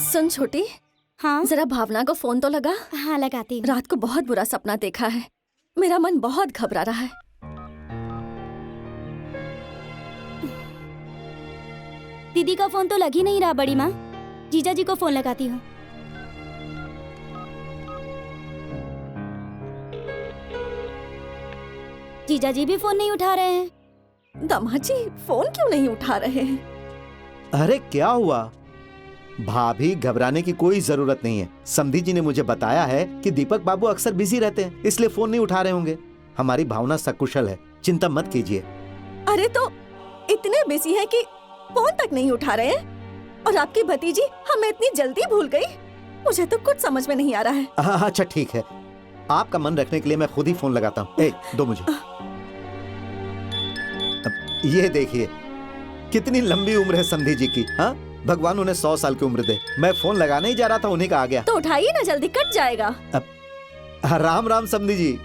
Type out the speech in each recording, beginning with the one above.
सुन छोटी, हाँ जरा भावना को फोन तो लगा। हाँ लगाती हूँ। रात को बहुत बुरा सपना देखा है, मेरा मन बहुत घबरा रहा है। दीदी का फोन तो लग ही नहीं रहा बड़ी माँ। जीजा जी को फोन लगाती हूँ। जीजा जी भी फोन नहीं उठा रहे हैं। दामाद जी फोन क्यों नहीं उठा रहे हैं? अरे क्या हुआ? भाभी घबराने की कोई जरूरत नहीं है। समधी जी ने मुझे बताया है कि दीपक बाबू अक्सर बिजी रहते हैं, इसलिए फोन नहीं उठा रहे होंगे। हमारी भावना सकुशल है, चिंता मत कीजिए। अरे तो इतने बिजी है कि फोन तक नहीं उठा रहे हैं, और आपकी भतीजी हमें इतनी जल्दी भूल गई। मुझे तो कुछ समझ में नहीं आ रहा है। अच्छा ठीक है, आपका मन रखने के लिए मैं खुद ही फोन लगाता हूँ। दो मुझे। ये देखिए कितनी लंबी उम्र है समधी जी की। हाँ, भगवान उन्हें 100 साल की उम्र दे। मैं फोन लगाने ही जा रहा था, उन्हीं का आ गया। तो उठाइए ना, जल्दी कट जाएगा। राम राम समधी जी।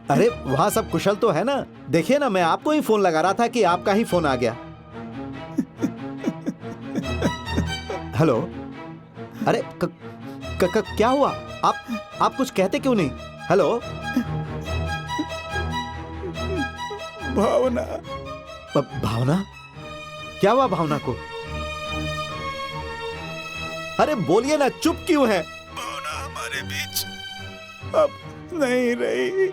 अरे वहाँ सब कुशल तो है ना? देखिए ना, मैं आपको ही फोन लगा रहा था कि आपका ही फोन आ गया। हेलो। अरे क्या हुआ? आप कुछ कहते क्यों नहीं? हेलो। भावना। भावना? क्या हुआ भावना को? अरे बोलिए ना, चुप क्यों है? भावना हमारे बीच अब नहीं रही।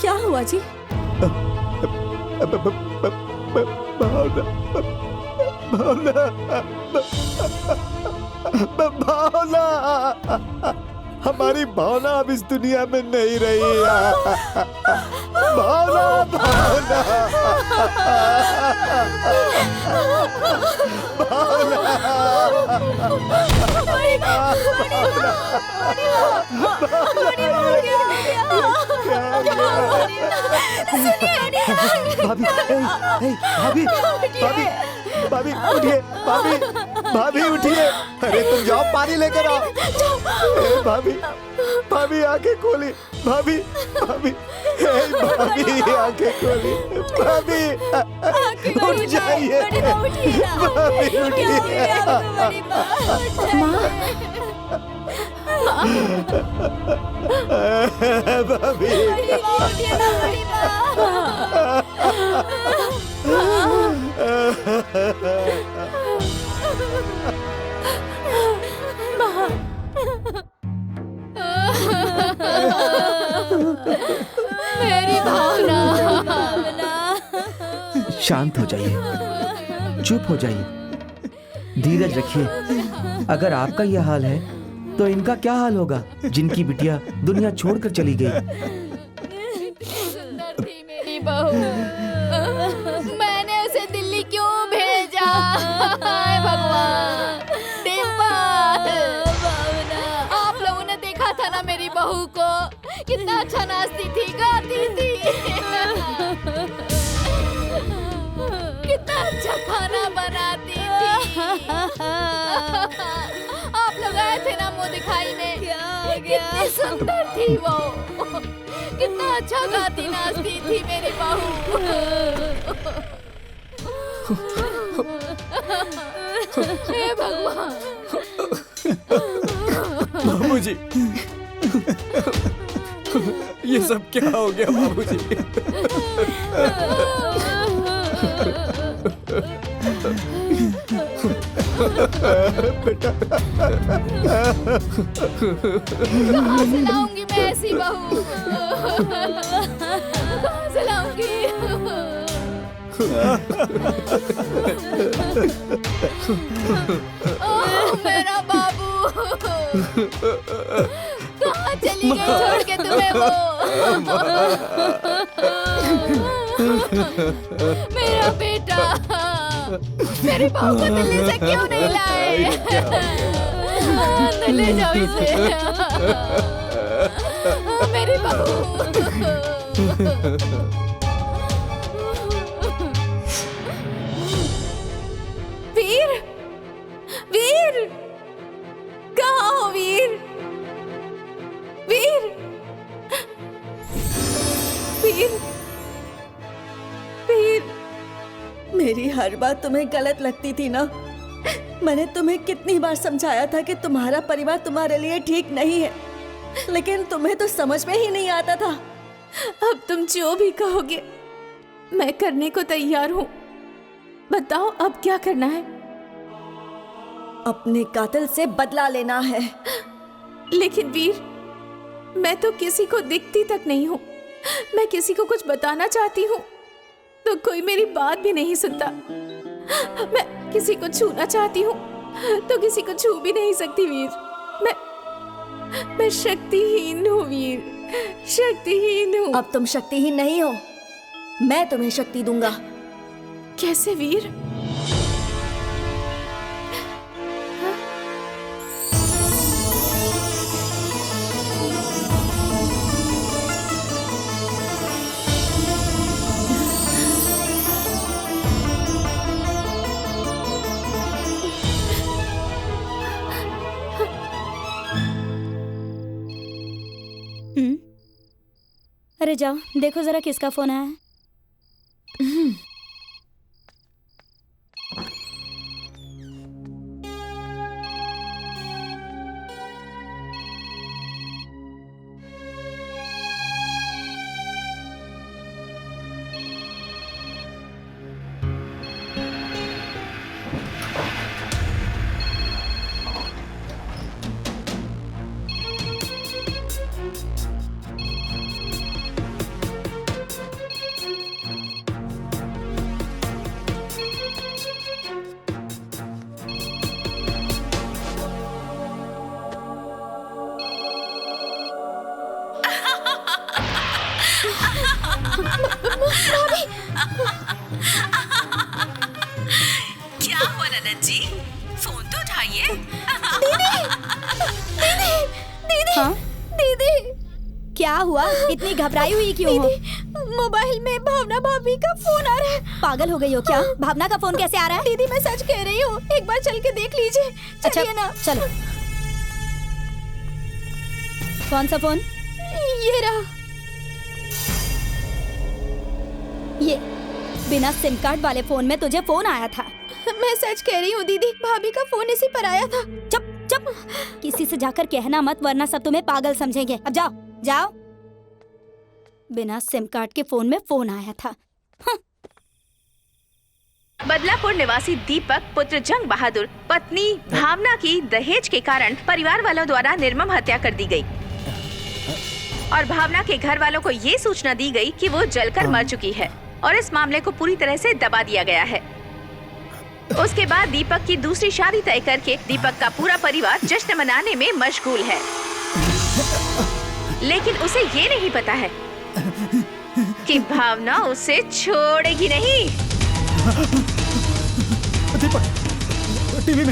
क्या हुआ जी? भावना, भावना, भावना, हमारी भावना अब इस दुनिया में नहीं रही। भावना, भावना, भाभी, भाभी, भाभी, भाभी उठिए, भाभी, भाभी उठिए। अरे तुम जाओ, पानी लेकर आओ। भाभी, भाभी आंखें खोली। भाभी, भाभी, भाभी आंखें खोली। भाभी उठ जाइए। भाभी उठिए। भाभी, मेरी भावना। शांत हो जाइए, चुप हो जाइए, धीरज रखिए। अगर आपका यह हाल है तो इनका क्या हाल होगा, जिनकी बिटिया दुनिया छोड़कर चली गई। सुंदर थी मेरी बहू, मैंने उसे दिल्ली क्यों भेजा? हाय भगवान। डिम्पल, आप लोगों ने देखा था ना मेरी बहू को, कितना अच्छा नाचती थी, गाती थी, कितना अच्छा खाना बनाती थी। आप लोग आए थे ना मुंह दिखाई में, कितनी सुंदर थी वो, कितना अच्छा गाती नाचती थी मेरी बहू। हे भगवान। बाबूजी, ये सब क्या हो गया बाबूजी? कहाँ से लाऊंगी मैं ऐसी बहू? कहाँ से लाऊंगी? ओह, मेरा बाबू कहाँ चली गई छोड़ के तुम्हें वो? मेरा बेटा, मेरी बहू को दिल्ली से क्यों नहीं लाए? ले जाओ इसे, मेरी बहू। वीर, वीर, कहाँ हो वीर? वीर, वीर, वीर, मेरी हर बात तुम्हें गलत लगती थी ना। मैंने तुम्हें कितनी बार समझाया था कि तुम्हारा परिवार तुम्हारे लिए ठीक नहीं है, लेकिन तुम्हें तो समझ में ही नहीं आता था। अब तुम जो भी कहोगे मैं करने को तैयार हूँ। बताओ अब क्या करना है? अपने कातिल से बदला लेना है। लेकिन वीर, मैं तो किसी को दिखती तक नहीं हूँ। मैं किसी को कुछ बताना चाहती हूँ तो कोई मेरी बात भी नहीं सुनता। मैं किसी को छूना चाहती हूँ तो किसी को छू भी नहीं सकती वीर। मैं शक्तिहीन हूँ वीर, शक्तिहीन हूँ। अब तुम शक्तिहीन नहीं हो, मैं तुम्हें शक्ति दूंगा। कैसे वीर? अरे जाओ देखो जरा किसका फोन आया है। क्या हुआ ननद जी? फोन तो उठाइए। हाँ? दीदी, क्या हुआ? इतनी घबराई हुई क्यों हो? मोबाइल में भावना भाभी का फोन आ रहा है। पागल हो गई हो क्या? भावना का फोन कैसे आ रहा है? दीदी मैं सच कह रही हूँ, एक बार चल के देख लीजिए। चलिए ना। चलो। कौन सा फोन? ये रहा। ये बिना सिम कार्ड वाले फोन में तुझे फोन आया था? मैं सच कह रही हूँ दीदी, भाभी का फोन इसी पर आया था। चुप चुप, किसी से जाकर कहना मत वरना सब तुम्हें पागल समझेंगे। अब जाओ जाओ। बिना सिम कार्ड के फोन में फोन आया था। बदलापुर निवासी दीपक पुत्र जंग बहादुर पत्नी भावना की दहेज के कारण परिवार वालों द्वारा निर्मम हत्या कर दी गई और भावना के घर वालों को ये सूचना दी गई कि वो जलकर मर चुकी है और इस मामले को पूरी तरह से दबा दिया गया है। उसके बाद दीपक की दूसरी शादी तय करके दीपक का पूरा परिवार जश्न मनाने में मशगूल है, लेकिन उसे ये नहीं पता है कि भावना उसे छोड़ेगी नहीं। दीपक, टीवी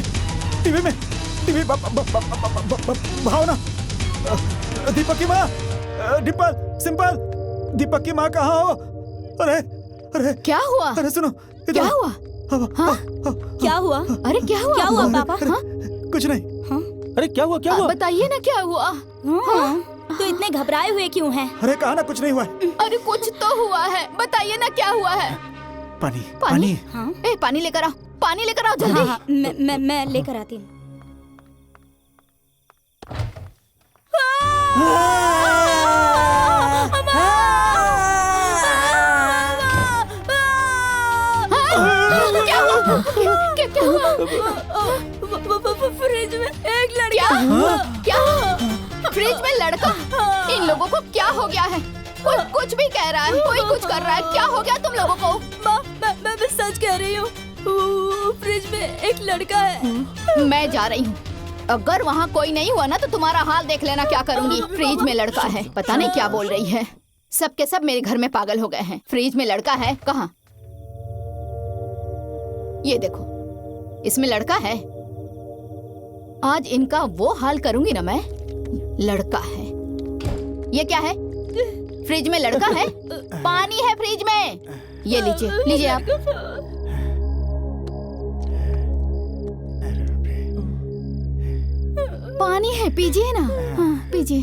भावना, दीपक की माँ, डिम्पल, सिंपल, दीपक की माँ कहाँ हो? अरे क्या हुआ? अरे सुनो, क्या हुआ? हाँ? क्या हुआ? अरे क्या हुआ? क्या हुआ पापा? हाँ? कुछ नहीं। अरे क्या हुआ क्या हुआ? बताइए ना क्या हुआ? हाँ? तो इतने घबराए हुए क्यों हैं? अरे कहा ना कुछ नहीं हुआ है। अरे कुछ तो हुआ है, बताइए ना क्या हुआ है? पानी। हाँ? ए पानी लेकर आओ, पानी लेकर आओ जल्दी। हाँ, मैं लेकर आती हूँ। क्या हुआ? क्या हुआ? फ्रिज में एक लड़का। क्या? फ्रिज में लड़का? इन लोगों को क्या हो गया है? कोई कुछ भी कह रहा है, कोई कुछ कर रहा है। क्या हो गया तुम लोगों को? मैं सच कह रही हूँ, फ्रिज में एक लड़का है। मैं जा रही हूँ। अगर वहाँ कोई नहीं हुआ ना तो तुम्हारा हाल देख लेना क्या करूँगी। फ्रिज में लड़का है, पता नहीं क्या बोल रही है। सब के सब मेरे घर में पागल हो गए हैं। फ्रिज में लड़का है? कहाँ? ये देखो, इसमें लड़का है। आज इनका वो हाल करूंगी ना मैं। लड़का है। ये क्या है? फ्रिज में लड़का है? पानी है फ्रिज में। ये लीजिए, लीजिए आप। पानी है, पीजिए ना। हाँ, पीजिए।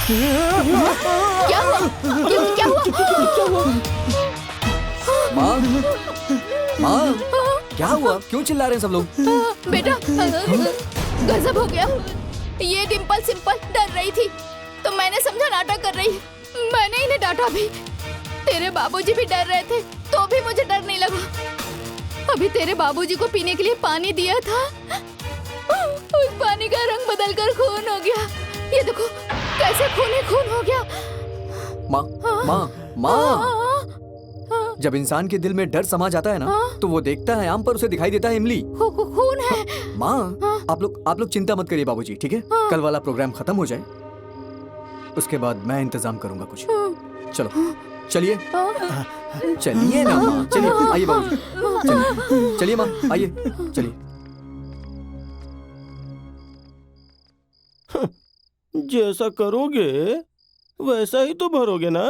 क्या हुआ? क्या हुआ? माँ, माँ, क्या हुआ? क्यों चिल्ला रहे हैं सब लोग? बेटा, गजब हो गया। ये डिम्पल सिंपल डर रही थी तो मैंने समझा नाटक कर रही है। मैंने इन्हें डांटा भी। तेरे बाबूजी भी डर रहे थे तो भी मुझे डर नहीं लगा। अभी तेरे बाबूजी को पीने के लिए पानी दिया था, उस पानी का रंग बदलकर खून हो गया। ये देखो कैसे खून ही खून हो गया। माँ, माँ, माँ, जब इंसान के दिल में डर समा जाता है ना तो वो देखता है आम पर उसे दिखाई देता है इमली। खून है। माँ, आप लोग चिंता मत करिए बाबूजी, ठीक है? कल वाला प्रोग्राम खत्म हो जाए उसके बाद मैं इंतजाम करूंगा कुछ। चलो चलिए, चलिए ना माँ, चलिए, आइए बाबूजी, चलिए, चलिए माँ, आइए, चलिए। जैसा करोगे वैसा ही तो भरोगे ना।